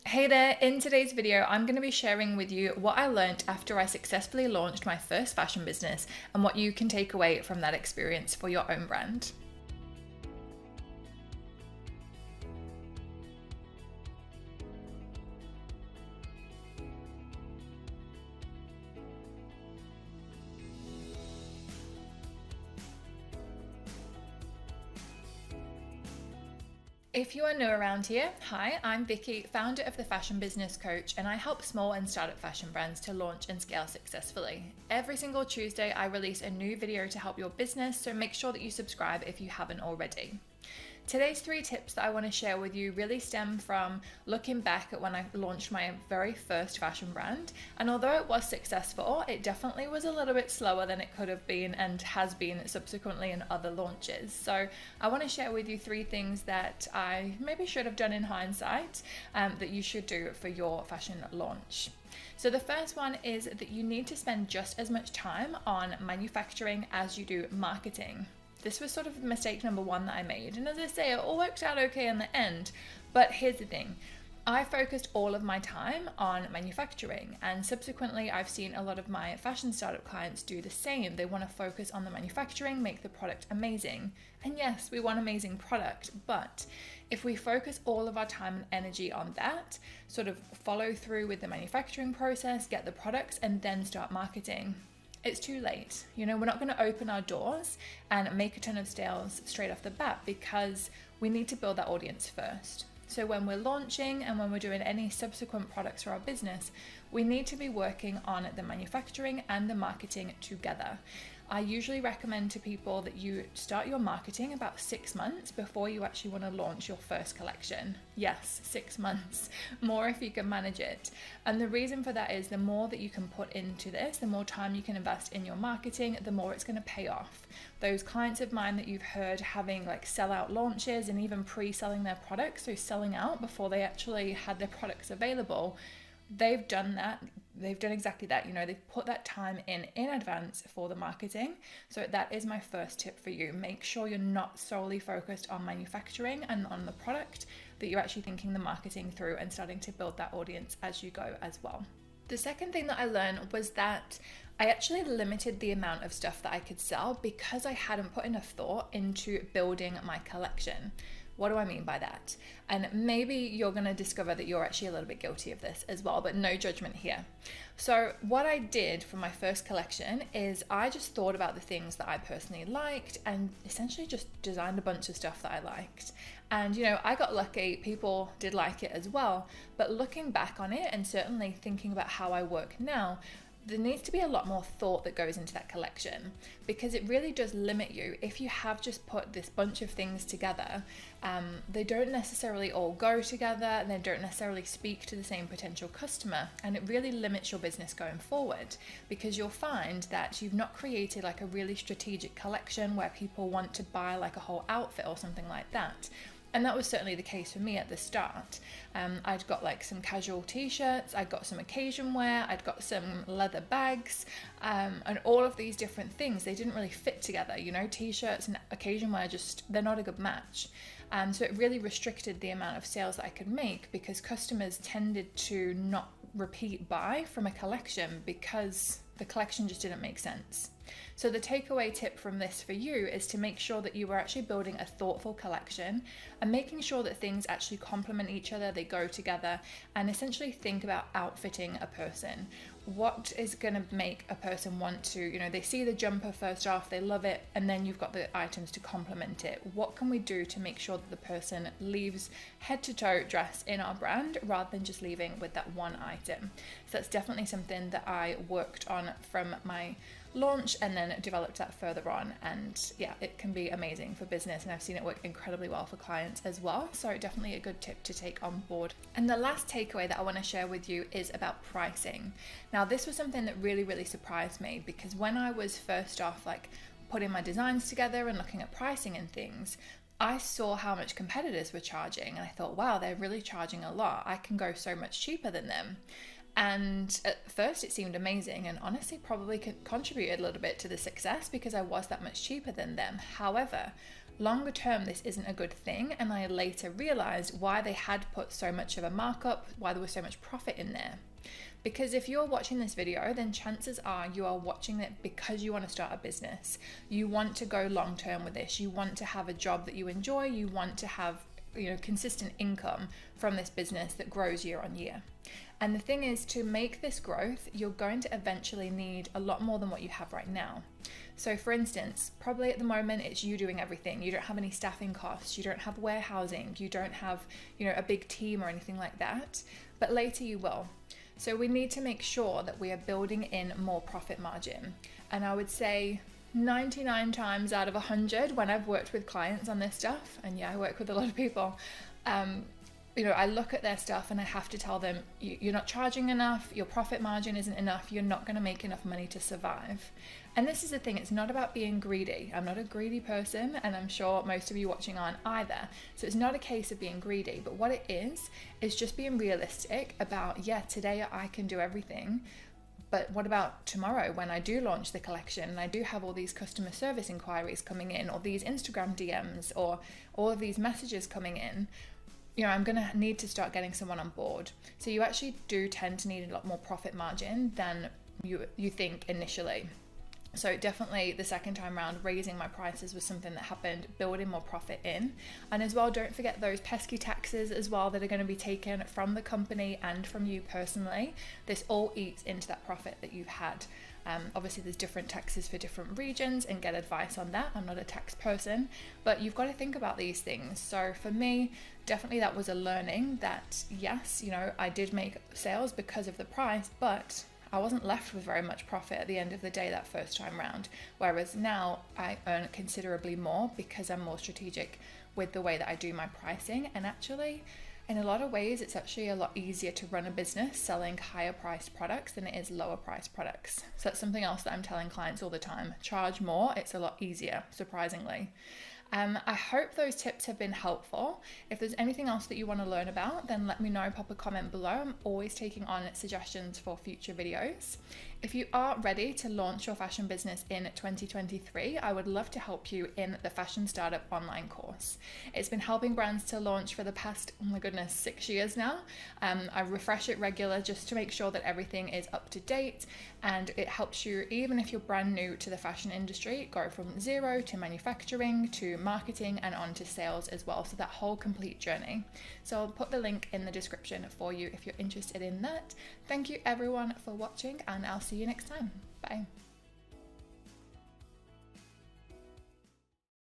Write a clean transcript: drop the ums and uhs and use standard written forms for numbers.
Hey there, in today's video, I'm going to be sharing with you what I learned after I successfully launched my first fashion business and what you can take away from that experience for your own brand. If you are new around here, hi, I'm Vicki, founder of the Fashion Business Coach, and I help small and startup fashion brands to launch and scale successfully. Every single Tuesday, I release a new video to help your business, so make sure that you subscribe if you haven't already. Today's 3 tips that I want to share with you really stem from looking back at when I launched my very first fashion brand. And although it was successful, it definitely was a little bit slower than it could have been and has been subsequently in other launches. So I want to share with you 3 things that I maybe should have done in hindsight that you should do for your fashion launch. So the first one is that you need to spend just as much time on manufacturing as you do marketing. This was sort of mistake number 1 that I made. And as I say, it all worked out okay in the end. But here's the thing. I focused all of my time on manufacturing, and subsequently I've seen a lot of my fashion startup clients do the same. They want to focus on the manufacturing, make the product amazing. And yes, we want amazing product, but if we focus all of our time and energy on that, sort of follow through with the manufacturing process, get the products, and then start marketing, it's too late. We're not going to open our doors and make a ton of sales straight off the bat because we need to build that audience first. So when we're launching and when we're doing any subsequent products for our business, we need to be working on the manufacturing and the marketing together. I usually recommend to people that you start your marketing about 6 months before you actually want to launch your first collection. Yes, 6 months, more if you can manage it. And the reason for that is the more that you can put into this, the more time you can invest in your marketing, the more it's going to pay off. Those clients of mine that you've heard having like sellout launches and even pre-selling their products, so selling out before they actually had their products available, they've done that. They've done exactly that. They've put that time in advance for the marketing. So that is my first tip for you. Make sure you're not solely focused on manufacturing and on the product, that you're actually thinking the marketing through and starting to build that audience as you go as well. The second thing that I learned was that I actually limited the amount of stuff that I could sell because I hadn't put enough thought into building my collection. What do I mean by that? And maybe you're going to discover that you're actually a little bit guilty of this as well, but no judgment here. So what I did for my first collection is I just thought about the things that I personally liked and essentially just designed a bunch of stuff that I liked. And I got lucky, people did like it as well, but looking back on it and certainly thinking about how I work now, there needs to be a lot more thought that goes into that collection because it really does limit you. If you have just put this bunch of things together, they don't necessarily all go together and they don't necessarily speak to the same potential customer, and it really limits your business going forward because you'll find that you've not created like a really strategic collection where people want to buy like a whole outfit or something like that. And that was certainly the case for me at the start. I'd got like some casual t-shirts, I'd got some occasion wear, I'd got some leather bags, and all of these different things, they didn't really fit together. T-shirts and occasion wear, they're not a good match. So it really restricted the amount of sales that I could make because customers tended to not repeat buy from a collection because the collection just didn't make sense. So the takeaway tip from this for you is to make sure that you are actually building a thoughtful collection and making sure that things actually complement each other, they go together, and essentially think about outfitting a person. What is going to make a person want to, they see the jumper first off, they love it, and then you've got the items to complement it. What can we do to make sure that the person leaves head to toe dressed in our brand rather than just leaving with that one item? So that's definitely something that I worked on from my launch and then developed that further on, and yeah, it can be amazing for business and I've seen it work incredibly well for clients as well. So definitely a good tip to take on board. And the last takeaway that I want to share with you is about pricing. Now this was something that really surprised me because when I was first off like putting my designs together and looking at pricing and things, I saw how much competitors were charging and I thought, wow, they're really charging a lot. I can go so much cheaper than them. And at first it seemed amazing and honestly probably contributed a little bit to the success because I was that much cheaper than them. However, Longer term, this isn't a good thing, and I later realized why they had put so much of a markup, why there was so much profit in there. Because if you're watching this video, then chances are you are watching it because you want to start a business. You want to go long term with this. You want to have a job that you enjoy. You want to have, consistent income from this business that grows year on year. And the thing is, to make this growth, you're going to eventually need a lot more than what you have right now. So for instance, probably at the moment it's you doing everything. You don't have any staffing costs, you don't have warehousing, you don't have, a big team or anything like that, but later you will. So we need to make sure that we are building in more profit margin. And I would say 99 times out of 100 when I've worked with clients on this stuff, and yeah, I work with a lot of people, I look at their stuff and I have to tell them, you're not charging enough, your profit margin isn't enough, you're not going to make enough money to survive. And this is the thing, it's not about being greedy. I'm not a greedy person, and I'm sure most of you watching aren't either. So it's not a case of being greedy, but what it is just being realistic about, today I can do everything, but what about tomorrow when I do launch the collection and I do have all these customer service inquiries coming in, or these Instagram DMs, or all of these messages coming in? I'm going to need to start getting someone on board. So you actually do tend to need a lot more profit margin than you think initially. So definitely the second time around, raising my prices was something that happened, building more profit in. And as well, don't forget those pesky taxes as well that are going to be taken from the company and from you personally. This all eats into that profit that you've had. Obviously there's different taxes for different regions, and get advice on that. I'm not a tax person, but you've got to think about these things. So for me, definitely that was a learning that yes, I did make sales because of the price, but I wasn't left with very much profit at the end of the day that first time round. Whereas now I earn considerably more because I'm more strategic with the way that I do my pricing. And actually, in a lot of ways, it's actually a lot easier to run a business selling higher priced products than it is lower priced products. So that's something else that I'm telling clients all the time. Charge more, it's a lot easier, surprisingly. I hope those tips have been helpful. If there's anything else that you want to learn about, then let me know, pop a comment below. I'm always taking on suggestions for future videos. If you are ready to launch your fashion business in 2023, I would love to help you in the Fashion Startup online course. It's been helping brands to launch for the past, 6 years now. I refresh it regular just to make sure that everything is up to date, and it helps you, even if you're brand new to the fashion industry, go from zero to manufacturing to marketing and on to sales as well. So that whole complete journey. So I'll put the link in the description for you if you're interested in that. Thank you everyone for watching, and I'll see you next time. Bye.